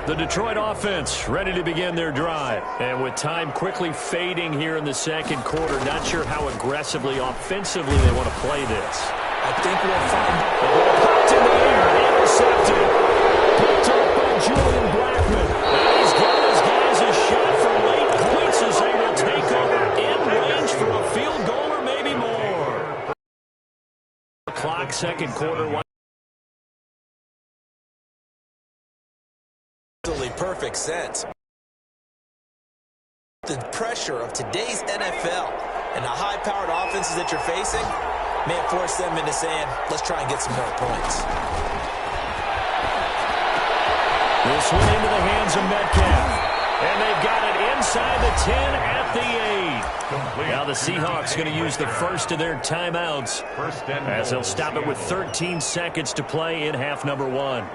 The Detroit offense ready to begin their drive. And with time quickly fading here in the second quarter, not sure how aggressively, offensively they want to play this. I think we'll find the ball popped in the air, intercepted. Picked up by Julian Blackman. And he's giving his guys a shot for late points as they will take over in range for a field goal or maybe more. Clock, second quarter. Perfect sense. The pressure of today's NFL and the high-powered offenses that you're facing may force them into saying, let's try and get some more points. This one into the hands of Metcalf. And they've got it inside the 10 at the 8. Now the Seahawks going to use the first of their timeouts as they'll stop it with 13 seconds to play in half number 1.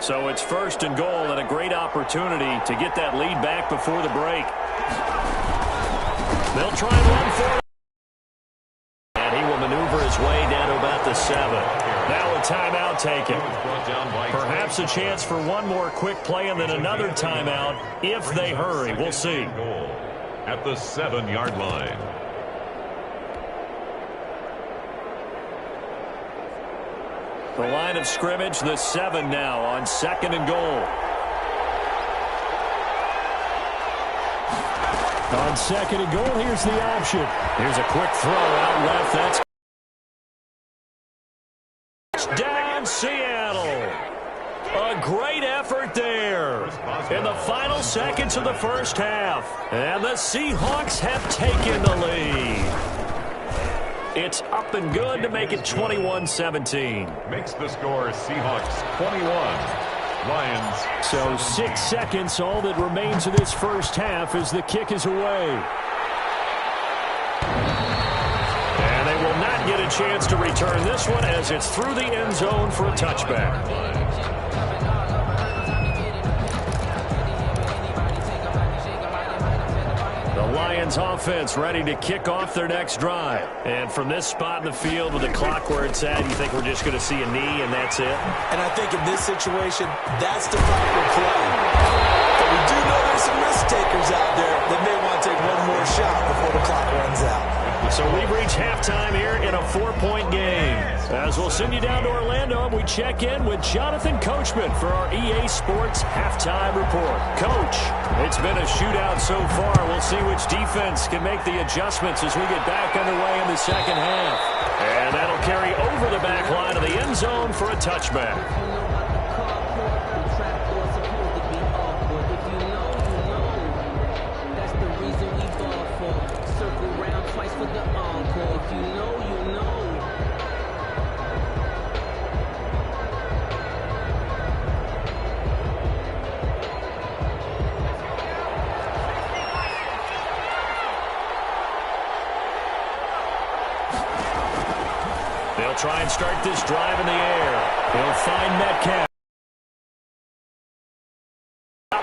So it's first and goal and a great opportunity to get that lead back before the break. They'll try and run for it. And he will maneuver his way down to about the 7. Now a timeout taken. Perhaps a chance for one more quick play and then another timeout if they hurry. We'll see. At the 7-yard line. The line of scrimmage, the 7 now on second and goal. On second and goal, here's the option. Here's a quick throw out left. That's touchdown, Seattle. A great effort there in the final seconds of the first half. And the Seahawks have taken the lead. It's up and good to make it 21-17. Makes the score Seahawks 21. Lions. So 6 seconds, all that remains of this first half as the kick is away. And they will not get a chance to return this one as it's through the end zone for a touchback. Lions offense ready to kick off their next drive. And from this spot in the field with the clock where it's at, you think we're just going to see a knee and that's it? And I think in this situation, that's the proper play. But we do know there's some risk takers out there that may want to take one more shot before the clock runs out. So we've reached halftime here in a 4-point game. As we'll send you down to Orlando, we check in with Jonathan Coachman for our EA Sports Halftime Report. Coach, it's been a shootout so far. We'll see which defense can make the adjustments as we get back underway in the second half. And that'll carry over the back line of the end zone for a touchback. They'll try and start this drive in the air. He'll find Metcalf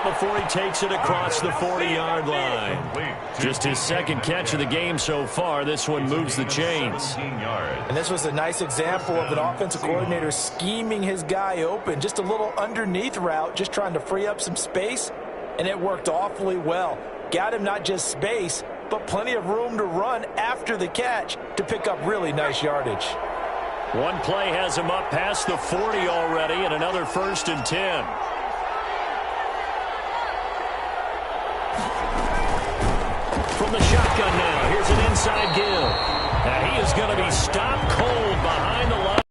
before he takes it across the 40-yard line. Just his second catch of the game so far. This one moves the chains. And this was a nice example of an offensive coordinator scheming his guy open. Just a little underneath route, just trying to free up some space, and it worked awfully well. Got him not just space, but plenty of room to run after the catch to pick up really nice yardage. One play has him up past the 40 already, and another 1st and 10. From the shotgun now, here's an inside give. Now he is going to be stopped cold behind the line.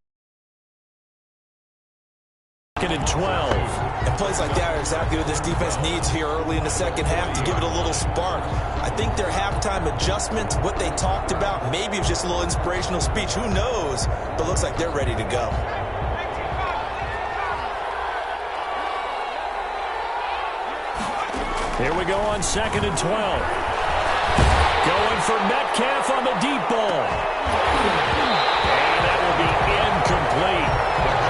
2nd and 12. And plays like that are exactly what this defense needs here early in the second half to give it a little spark. I think their halftime adjustments, what they talked about, maybe it was just a little inspirational speech. Who knows? But looks like they're ready to go. Here we go on 2nd and 12. Going for Metcalf on the deep ball. And that will be incomplete.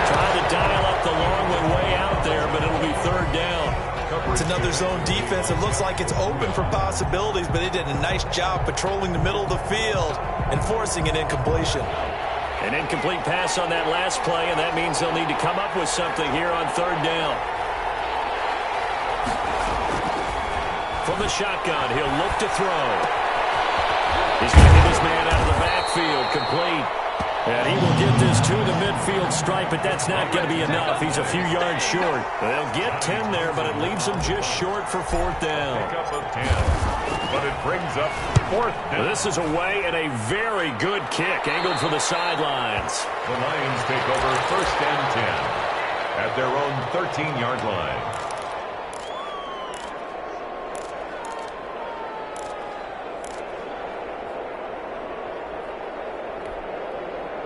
Trying to dial up the long one way out there, but it'll be 3rd down. It's another zone defense. It looks like it's open for possibilities, but they did a nice job patrolling the middle of the field and forcing an incompletion. And An incomplete pass on that last play, and that means they'll need to come up with something here on third down. From the shotgun, he'll look to throw. He's going to hit his man out of the backfield, complete. And he will get this to the midfield stripe, but that's not going to be enough. He's a few yards short. They'll get 10 there, but it leaves them just short for fourth down. Pick up of 10, but it brings up fourth down. This is away and a very good kick, angled for the sidelines. The Lions take over first and 10 at their own 13-yard line.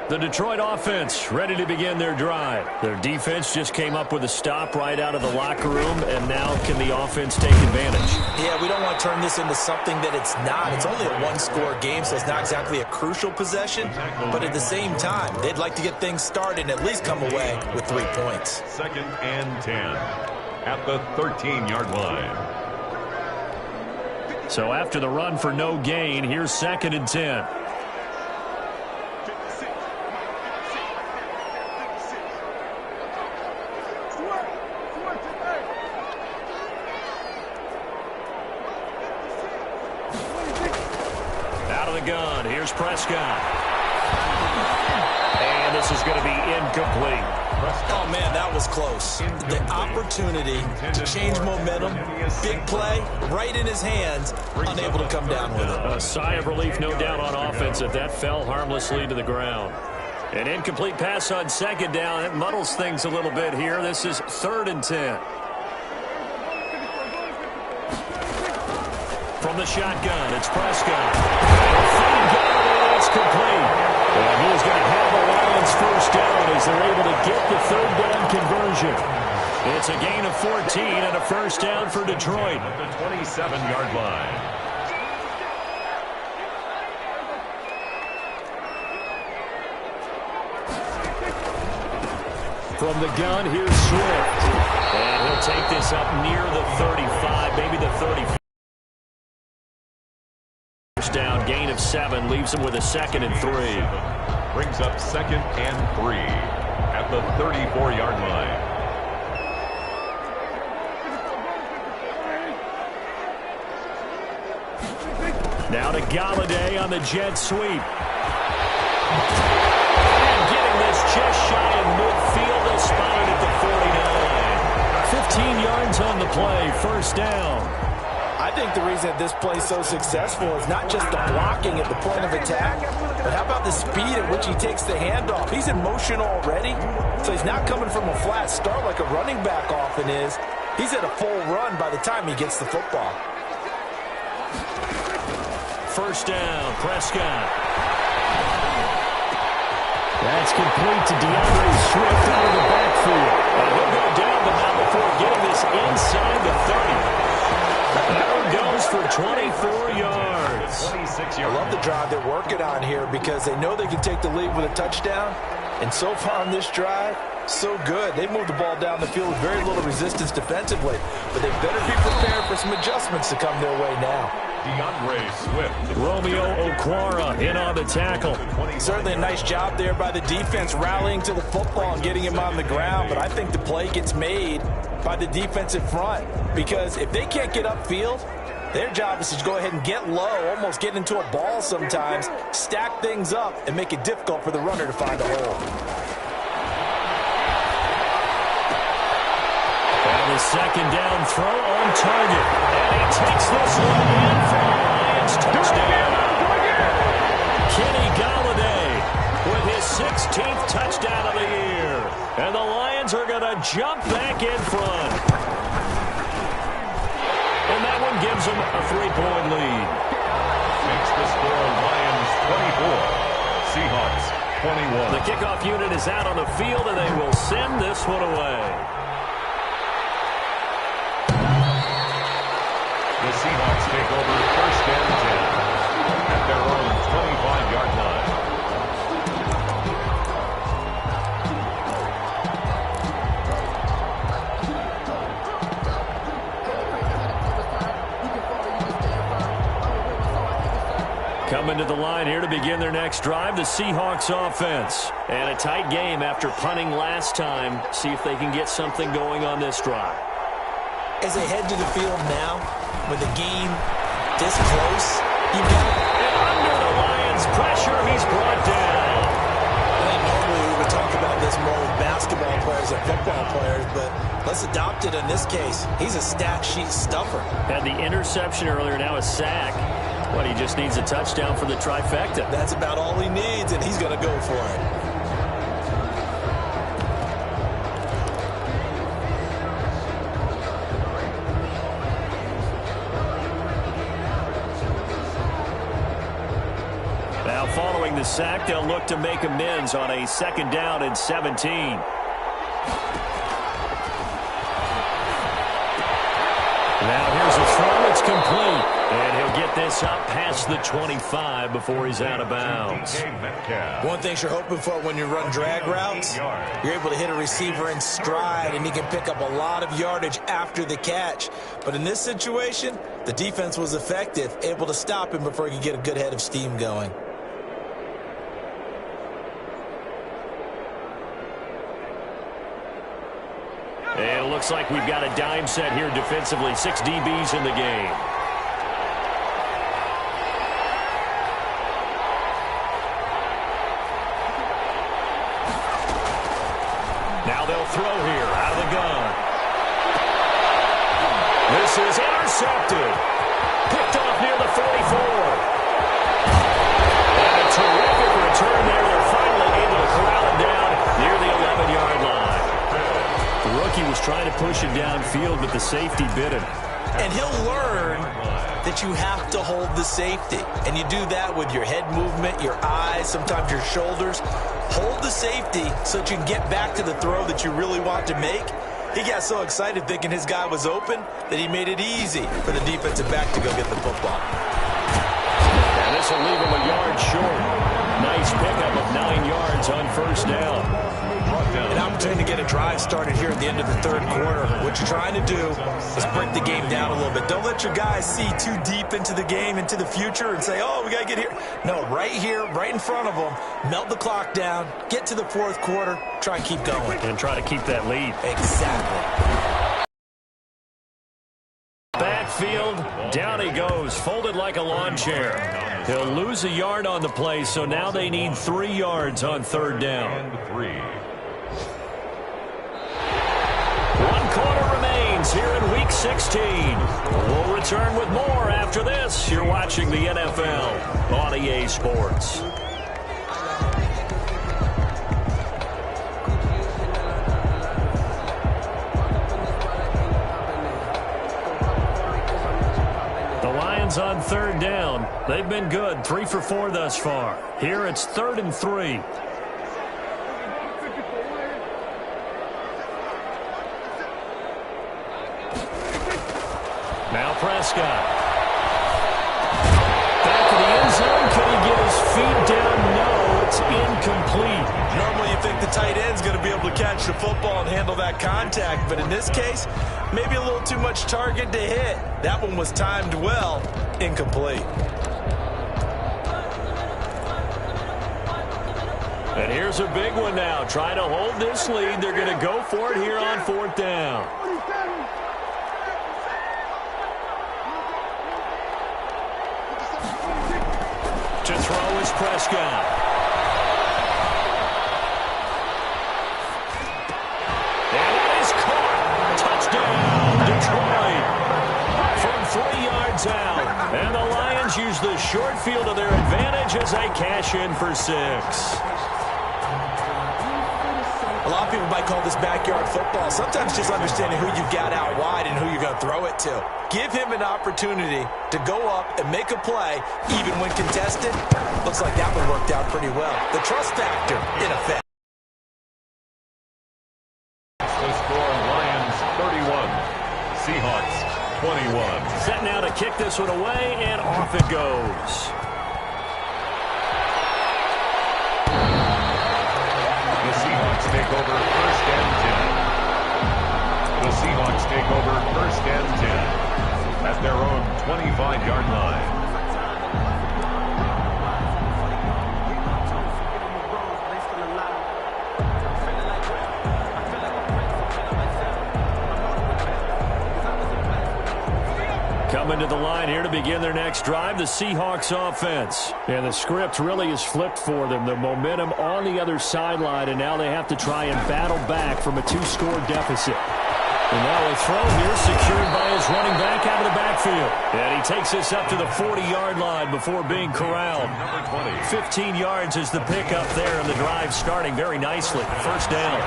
The Detroit offense ready to begin their drive. Their defense just came up with a stop right out of the locker room, and now can the offense take advantage? Yeah, we don't want to turn this into something that it's not. It's only a one-score game, so it's not exactly a crucial possession. But at the same time, they'd like to get things started and at least come away with 3 points. Second and 10 at the 13-yard line. So after the run for no gain, here's second and 10. Gun. Here's Prescott. And this is going to be incomplete. Oh, man, that was close. The opportunity to change momentum, big play, right in his hands, unable to come down with it. A sigh of relief, no doubt, on offense if that fell harmlessly to the ground. An incomplete pass on second down. It muddles things a little bit here. This is third and 10. From the shotgun, it's Prescott. It's complete. And he's going to have the Lions first down as they're able to get the third down conversion. It's a gain of 14 and a first down for Detroit. At the 27-yard line. From the gun, here's Swift. And he'll take this up near the 35, maybe the 34. Down, gain of 7, leaves him with a second and 3. Brings up second and 3 at the 34-yard line. Now to Galladay on the jet sweep. And getting this just shy of midfield, they'll spot it at the 49. 15 yards on the play, first down. I think the reason that this play is so successful is not just the blocking at the point of attack, but how about the speed at which he takes the handoff? He's in motion already, so he's not coming from a flat start like a running back often is. He's at a full run by the time he gets the football. First down, Prescott. That's complete to DeAndre Swift out of the backfield. He'll go down, but not before getting this inside the 30. That one goes for 24 yards. 26 I love the drive they're working on here because they know they can take the lead with a touchdown. And so far on this drive, so good. They moved the ball down the field with very little resistance defensively. But they better be prepared for some adjustments to come their way now. DeAndre Swift. Romeo Okwara in on the tackle. Certainly a nice job there by the defense rallying to the football and getting him on the ground. But I think the play gets made by the defensive front. Because if they can't get upfield, their job is to go ahead and get low, almost get into a ball sometimes, stack things up, and make it difficult for the runner to find a hole. And the second down throw on target. And he takes this one in for a Lions touchdown. Kenny Galladay with his 16th touchdown of the year. And the Lions are going to jump back in front. And that one gives them a 3-point lead. Makes the score Lions 24, Seahawks 21. The kickoff unit is out on the field, and they will send this one away. The Seahawks take over first and 10 at their own 25-yard line. Coming to the line here to begin their next drive, the Seahawks offense. And a tight game after punting last time. See if they can get something going on this drive. As they head to the field now, with the game this close, you've got... And under the Lions' pressure, he's brought down. I think normally we would talk about this more with basketball players than football players, but let's adopt it in this case. He's a stat sheet stuffer. Had the interception earlier, now a sack. What, he just needs a touchdown for the trifecta. That's about all he needs, and he's going to go for it. Now following the sack, they'll look to make amends on a 2nd down and 17. Now here's a throw. It's complete. And he'll get this up past the 25 before he's out of bounds. One thing you're hoping for when you run drag routes, you're able to hit a receiver in stride, and he can pick up a lot of yardage after the catch. But in this situation, the defense was effective, able to stop him before he could get a good head of steam going. And it looks like we've got a dime set here defensively. 6 DBs in the game. Now they'll throw here out of the gun. This is intercepted. Picked off near the 44. And a terrific return there. They're finally able to corral him down near the 11-yard line. The rookie was trying to push it downfield, but the safety bit him. And he'll learn that you have to hold the safety. And you do that with your head movement, your eyes, sometimes your shoulders. Hold the safety so that you can get back to the throw that you really want to make. He got so excited thinking his guy was open that he made it easy for the defensive back to go get the football. And this will leave him a yard short. Nice pickup of 9 yards on 1st down. An opportunity to get a drive started here at the end of the 3rd quarter. What you're trying to do is break the game down a little bit. Don't let your guys see too deep into the game, into the future, and say, oh, we got to get here. No, right here, right in front of them, melt the clock down, get to the 4th quarter, try and keep going. And try to keep that lead. Exactly. Backfield, down he goes, folded like a lawn chair. He'll lose a yard on the play, so now they need 3 yards on 3rd down. And 3. 1 quarter remains here in Week 16. We'll return with more after this. You're watching the NFL on EA Sports. The Lions on 3rd down. They've been good, 3 for 4 thus far. Here it's 3rd and 3. Now Prescott. Back to the end zone. Can he get his feet down? No, it's incomplete. Normally you think the tight end's going to be able to catch the football and handle that contact, but in this case, maybe a little too much target to hit. That one was timed well, incomplete. And here's a big one now. Trying to hold this lead. They're going to go for it here on 4th down. To throw is Prescott. And it is caught. Touchdown, Detroit. From 3 yards out. And the Lions use the short field to their advantage as they cash in for 6. A lot of people might call this backyard football. Sometimes just understanding who you've got out wide and who you're going to throw it to. Give him an opportunity to go up and make a play, even when contested. Looks like that one worked out pretty well. The trust factor in effect. The score, Lions 31, Seahawks 21. Set now to kick this one away, and off it goes. The Seahawks take over 1st and 10. The Seahawks take over 1st and 10 at their own 25-yard line. coming to the line here to begin their next drive, the Seahawks offense. And the script really is flipped for them. The momentum on the other sideline, and now they have to try and battle back from a 2-score deficit. And now a throw here secured by his running back out of the backfield. And he takes this up to the 40-yard line before being corralled. 15 yards is the pickup there, and the drive starting very nicely. First down.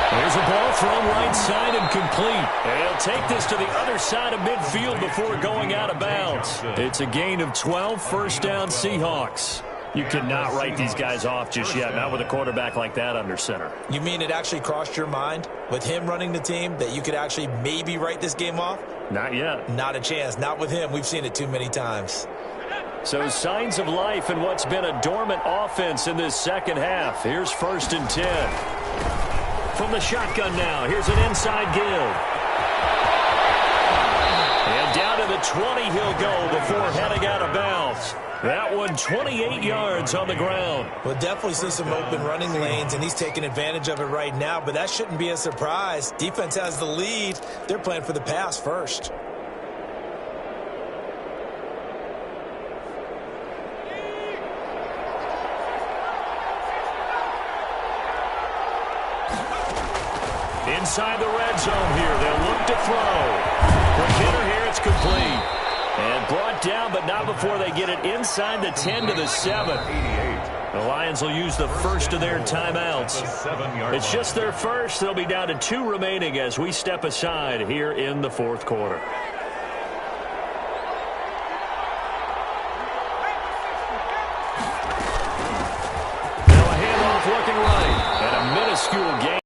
Here's a ball thrown right side and complete. And he'll take this to the other side of midfield before going out of bounds. It's a gain of 12, first down Seahawks. You cannot write these guys off just yet, not with a quarterback like that under center. You mean it actually crossed your mind with him running the team that you could actually maybe write this game off? Not yet. Not a chance. Not with him. We've seen it too many times. So signs of life in what's been a dormant offense in this second half. Here's 1st and 10. From the shotgun now, here's an inside give. And down to the 20 he'll go before heading out of bounds. That one 28 yards on the ground. We'll definitely see some open running lanes, and he's taking advantage of it right now, but that shouldn't be a surprise. Defense has the lead. They're playing for the pass first. Inside the red zone here, they'll look to throw. For Kidder here, it's complete. And brought down, but not before they get it inside the 10 to the 7. The Lions will use the first of their timeouts. It's just their first. They'll be down to 2 remaining as we step aside here in the 4th quarter. Now a handoff looking right. And a minuscule gain.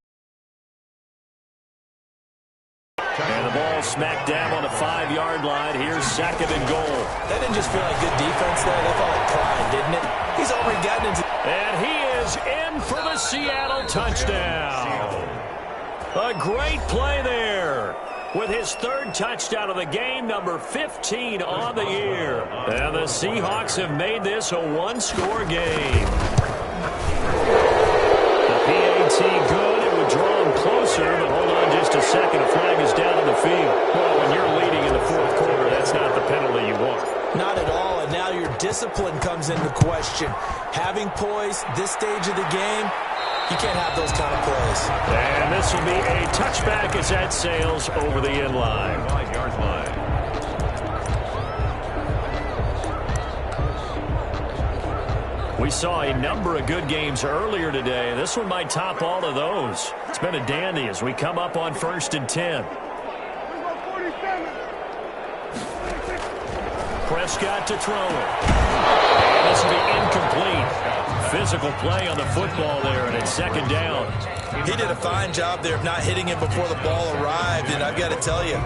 And the ball smacked down on the 5-yard line. Here's 2nd and goal. That didn't just feel like good defense there. That felt like pride, didn't it? He's already gotten into... And he is in for the Seattle touchdown. A great play there. With his 3rd touchdown of the game, number 15 on the year. And the Seahawks have made this a 1-score game. The PAT good. It would draw him closer, but hold on just a second. A flag is down on the field. Well, when you're leading in the 4th quarter, that's not the penalty you want. Not at all, and now your discipline comes into question. Having poise this stage of the game, you can't have those kind of plays. And this will be a touchback as that sails over the end line. 5-yard line. We saw a number of good games earlier today. This one might top all of those. It's been a dandy as we come up on 1st and 10. Prescott to throw it. And this will be incomplete. Physical play on the football there, and it's 2nd down. He did a fine job there of not hitting him before the ball arrived, and I've got to tell you,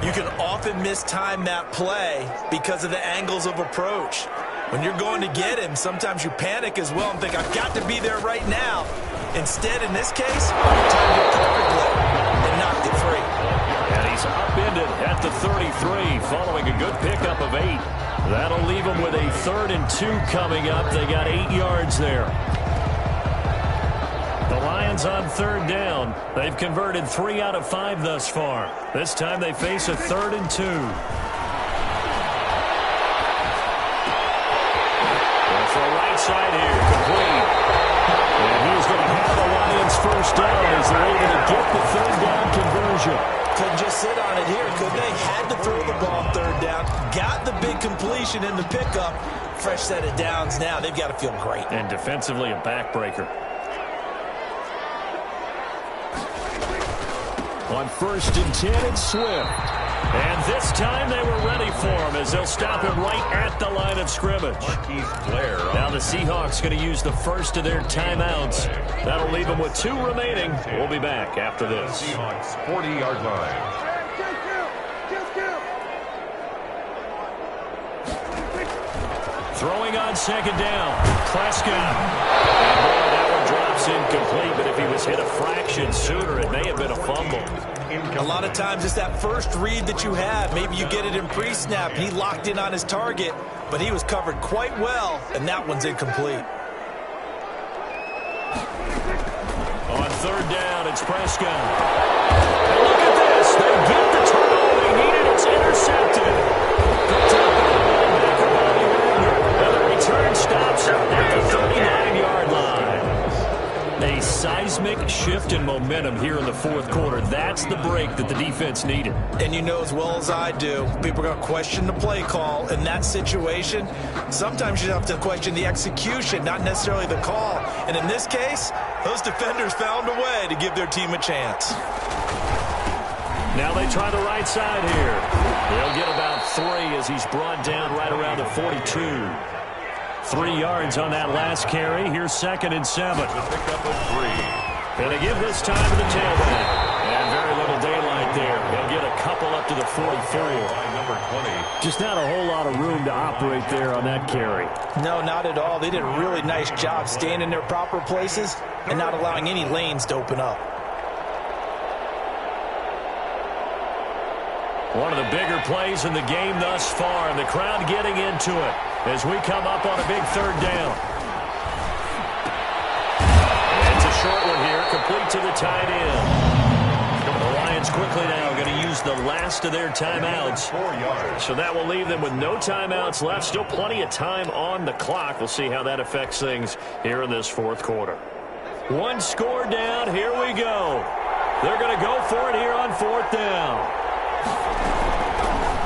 you can often mistime that play because of the angles of approach. When you're going to get him, sometimes you panic as well and think, I've got to be there right now. Instead, in this case, he timed it perfectly and knocked it free. And he's upended at the 33 following a good pickup of 8. That'll leave him with a 3rd and 2 coming up. They got 8 yards there. The Lions on 3rd down. They've converted 3 out of 5 thus far. This time they face a 3rd and 2. For a right side here, complete. And he's going to have the Lions first down as they're able to get the 3rd down conversion. Couldn't just sit on it here, could they? Had to throw the ball 3rd down. Got the big completion in the pickup. Fresh set of downs now. They've got to feel great. And defensively a backbreaker. On 1st and 10, it's Swift. And this time they were ready for him as they'll stop him right at the line of scrimmage. Now the Seahawks going to use the first of their timeouts. That'll leave them with 2 remaining. We'll be back after this. Seahawks 40-yard line. Throwing on 2nd down. Prescott. And boy, that one drops incomplete, but if he was hit a fraction sooner, it may have been a fumble. A lot of times it's that first read that you have. Maybe you get it in pre-snap. He locked in on his target, but he was covered quite well, and that one's incomplete. On 3rd down, it's Prescott. And look at this. They get the turnover they needed. It's intercepted. stops at the 39-yard line. A seismic shift in momentum here in the fourth quarter. That's the break that the defense needed. And you know as well as I do, people are going to question the play call in that situation. Sometimes you have to question the execution, not necessarily the call. And in this case, those defenders found a way to give their team a chance. Now they try the right side here. They'll get about 3 as he's brought down right around the 42. 3 yards on that last carry. Here's 2nd and 7. And they give this time to the tailback. And very little daylight there. They'll get a couple up to the 44. Just not a whole lot of room to operate there on that carry. No, not at all. They did a really nice job staying in their proper places and not allowing any lanes to open up. One of the bigger plays in the game thus far, and the crowd getting into it as we come up on a big 3rd down. And it's a short one here, complete to the tight end. The Lions quickly now going to use the last of their timeouts. So that will leave them with no timeouts left. Still plenty of time on the clock. We'll see how that affects things here in this fourth quarter. 1 score down. Here we go. They're going to go for it here on 4th down.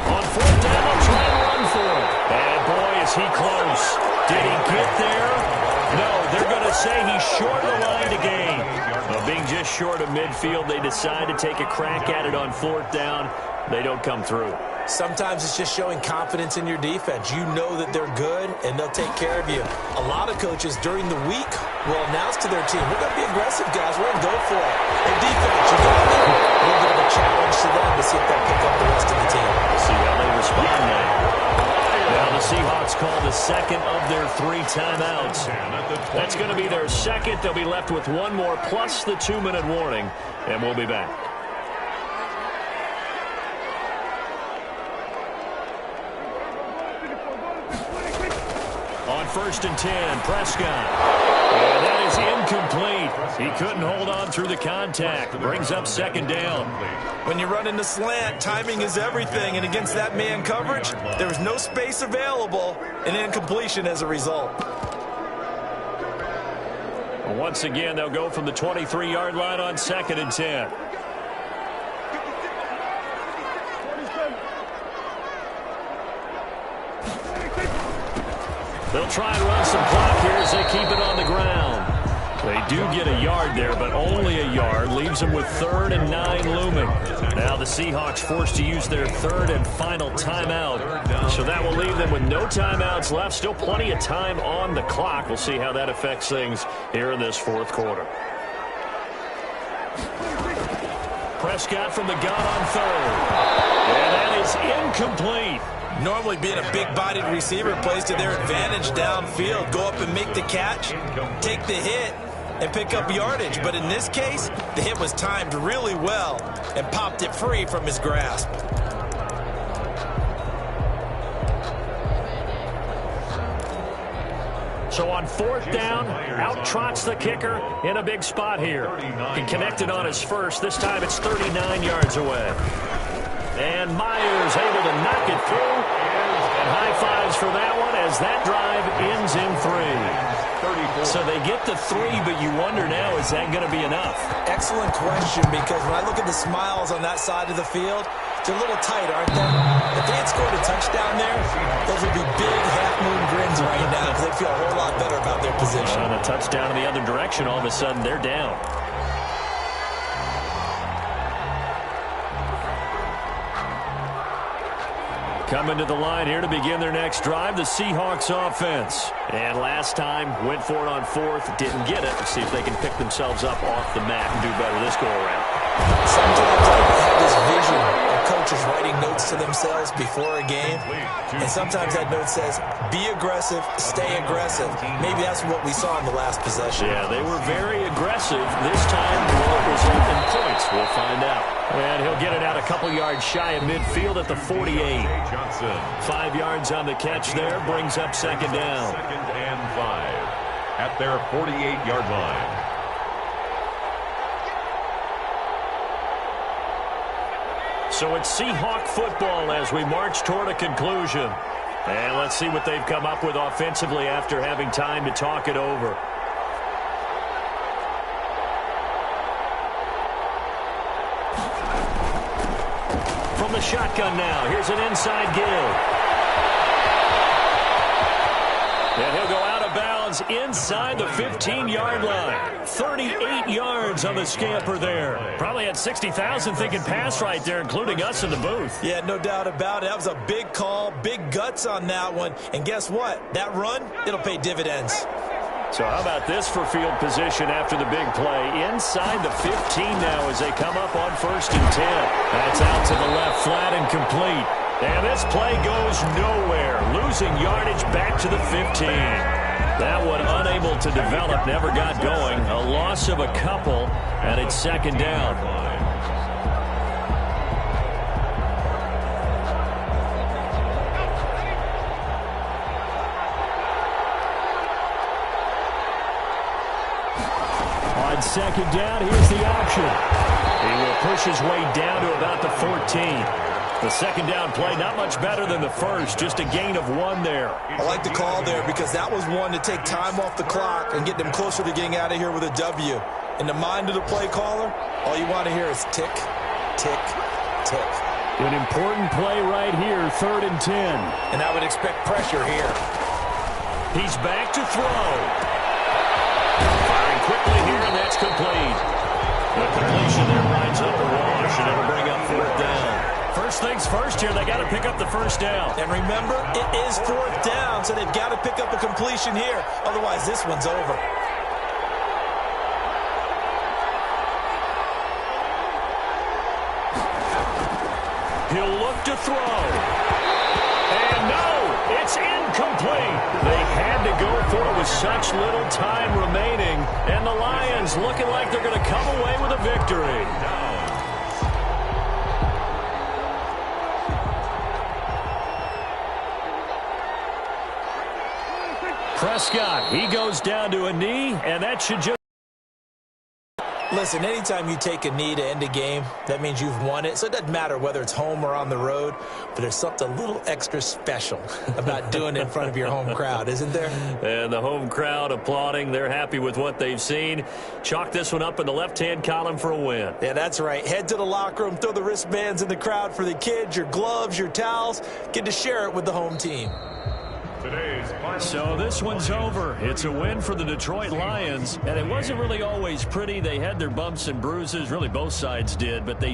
On 4th down, they'll try and run for it. And boy, is he close. Did he get there? No, they're going to say he's short of the line to gain. Being just short of midfield, they decide to take a crack at it on 4th down. They don't come through. Sometimes it's just showing confidence in your defense. You know that they're good, and they'll take care of you. A lot of coaches during the week will announce to their team, we're going to be aggressive, guys. We're going to go for it. Hey, defense, you got me. A little bit of a challenge to them to see if they'll pick up the rest of the team. See how they respond now. Now the Seahawks call the 2nd of their 3 timeouts. That's going to be their 2nd. They'll be left with 1 more plus the 2-minute warning, and we'll be back. On 1st and 10, Prescott. And that is incomplete. He couldn't hold on through the contact. Brings up 2nd down. When you run in the slant, timing is everything. And against that man coverage, there was no space available, and incompletion as a result. Once again, they'll go from the 23-yard line on 2nd and 10. They'll try and run some clock here as they keep it on the ground. They do get a yard there, but only a yard. Leaves them with 3rd and 9 looming. Now the Seahawks forced to use their 3rd and final timeout. So that will leave them with no timeouts left. Still plenty of time on the clock. We'll see how that affects things here in this fourth quarter. Prescott from the gun on 3rd. And that is incomplete. Normally being a big-bodied receiver plays to their advantage downfield. Go up and make the catch, take the hit, and pick up yardage. But in this case, the hit was timed really well and popped it free from his grasp. So on 4th down, out trots the kicker in a big spot here. He connected on his first. This time it's 39 yards away. And Myers able to knock it through. And high fives for that one as that drive ends in 3. So they get to 3, but you wonder now, is that going to be enough? Excellent question, because when I look at the smiles on that side of the field, they're a little tight, aren't they? If they had scored a touchdown there, those would be big half-moon grins right now because they feel a whole lot better about their position. On a touchdown in the other direction, all of a sudden they're down. Coming to the line here to begin their next drive, the Seahawks offense. And last time, went for it on 4th, didn't get it. Let's see if they can pick themselves up off the mat and do better this go-around. Sometimes I have this vision of coaches writing notes to themselves before a game, and sometimes that note says, be aggressive, stay aggressive. Maybe that's what we saw in the last possession. Yeah, they were very aggressive. This time, will it result in points? We'll find out. And he'll get it out a couple yards shy of midfield at the 48. 5 yards on the catch there, brings up 2nd down. 2nd and 5 at their 48-yard line. So it's Seahawk football as we march toward a conclusion. And let's see what they've come up with offensively after having time to talk it over. From the shotgun now, here's an inside give. And he'll go out of bounds inside the 15-yard line. 38 yards on the scamper there. Probably had 60,000 thinking pass right there, including us in the booth. Yeah, no doubt about it. That was a big call, big guts on that one. And guess what? That run, it'll pay dividends. So how about this for field position after the big play? Inside the 15 now as they come up on 1st and 10. That's out to the left, flat and complete. And this play goes nowhere, losing yardage back to the 15. That one unable to develop, never got going. A loss of a couple, and it's 2nd down. On 2nd down, here's the option. He will push his way down to about the 14. The 2nd down play, not much better than the first, just a gain of 1 there. I like the call there because that was one to take time off the clock and get them closer to getting out of here with a W. In the mind of the play caller, all you want to hear is tick, tick, tick. An important play right here, 3rd and 10. And I would expect pressure here. He's back to throw. Firing quickly here, and that's complete. The completion there lines up the wash, and it'll bring up 4th down. First things first here, they got to pick up the 1st down. And remember, it is 4th down, so they've got to pick up a completion here. Otherwise, this one's over. He'll look to throw. And no, it's incomplete. They had to go for it with such little time remaining. And the Lions looking like they're going to come away with a victory. Prescott, he goes down to a knee, and that should just... Listen, anytime you take a knee to end a game, that means you've won it. So it doesn't matter whether it's home or on the road, but there's something a little extra special about doing it in front of your home crowd, isn't there? And the home crowd applauding. They're happy with what they've seen. Chalk this one up in the left-hand column for a win. Yeah, that's right. Head to the locker room, throw the wristbands in the crowd for the kids, your gloves, your towels. Get to share it with the home team. So this one's over. It's a win for the Detroit Lions, and it wasn't really always pretty. They had their bumps and bruises. Really, both sides did, but they